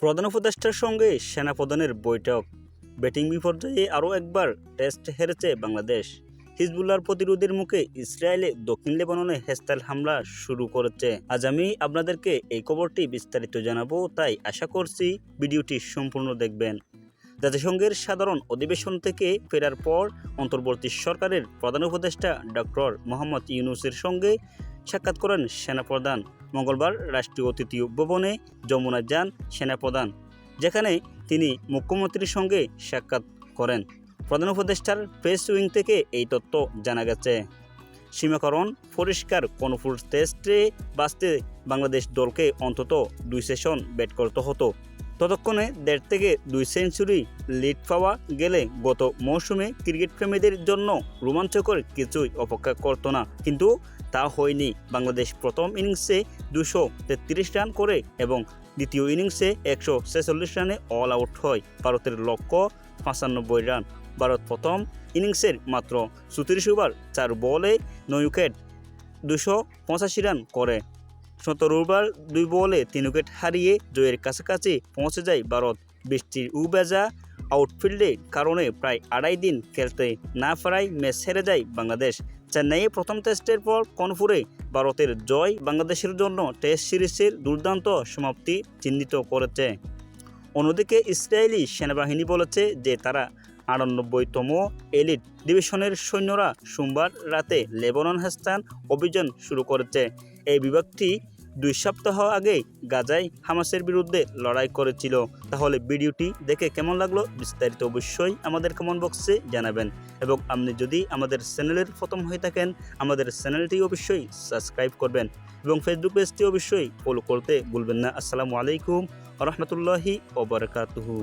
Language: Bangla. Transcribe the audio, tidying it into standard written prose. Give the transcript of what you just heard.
প্রধান উপদেষ্টার সঙ্গে সেনাপ্রধানের বৈঠক। ব্যাটিং বিপর্যয়ে আরও একবার টেস্ট হেরেছে বাংলাদেশ। হিজবুল্লাহর প্রতিরোধের মুখে ইসরায়েলে দক্ষিণ লেবাননে হেস্তাল হামলা শুরু করেছে। আজ আমি আপনাদেরকে এই খবরটি বিস্তারিত জানাবো, তাই আশা করছি ভিডিওটি সম্পূর্ণ দেখবেন। জাতিসংঘের সাধারণ অধিবেশন থেকে ফেরার পর অন্তর্বর্তী সরকারের প্রধান উপদেষ্টা ডক্টর মোহাম্মদ ইউনূসের সঙ্গে সাক্ষাৎ করেন সেনাপ্রধান। মঙ্গলবার রাষ্ট্রীয় অতিথি ভবনে যমুনা যান সেনাপ্রধান, যেখানে তিনি মুখ্যমন্ত্রীর সঙ্গে সাক্ষাৎ করেন। প্রধান উপদেষ্টার প্রেস উইং থেকে এই তথ্য জানা গেছে। সীমাকরণ পরিষ্কার, কর্ণফুলী টেস্টে বাঁচতে বাংলাদেশ দলকে অন্তত 2 সেশন ব্যাট করতে হতো। ততক্ষণে 1.5 থেকে 2 সেঞ্চুরি লিড পাওয়া গেলে গত মৌসুমে ক্রিকেট প্রেমীদের জন্য রোমাঞ্চকর কিছুই অপেক্ষা করত না, কিন্তু তা হয়নি। বাংলাদেশ প্রথম ইনিংসে 233 রান করে এবং দ্বিতীয় ইনিংসে 146 রানে অল আউট হয়। ভারতের লক্ষ্য 95 রান। ভারত প্রথম ইনিংসের মাত্র 34 ওভার 4 বলে 9 উইকেট 285 রান করে। 17 ওভার 2 বলে 3 উইকেট হারিয়ে জয়ের কাছাকাছি পৌঁছে যায় ভারত। বৃষ্টির ভেজা আউটফিল্ডের কারণে প্রায় 2.5 দিন খেলতে না পারায় ম্যাচ হেরে যায় বাংলাদেশ। চেন্নাইয়ে প্রথম টেস্টের পর কর্ণফুলী ভারতের জয় বাংলাদেশের জন্য টেস্ট সিরিজের দুর্দান্ত সমাপ্তি চিহ্নিত করেছে। অন্যদিকে ইসরায়েলি সেনাবাহিনী বলেছে যে তারা 98তম এলিট ডিভিশনের সৈন্যরা সোমবার রাতে লেবানন হেস্তান অভিযান শুরু করেছে। এই বিভাগটি 2 সপ্তাহ আগে গাজায় হামাসের বিরুদ্ধে লড়াই করেছিল। তাহলে ভিডিওটি দেখে কেমন লাগলো বিস্তারিত অবশ্যই আমাদের কমেন্ট বক্সে জানাবেন, এবং আপনি যদি আমাদের চ্যানেলের প্রথম হয়ে থাকেন আমাদের চ্যানেলটি অবশ্যই সাবস্ক্রাইব করবেন এবং ফেসবুক পেজটি অবশ্যই ফলো করতে ভুলবেন না। আসসালামু আলাইকুম ওয়া রাহমাতুল্লাহি ওয়া বারাকাতুহু।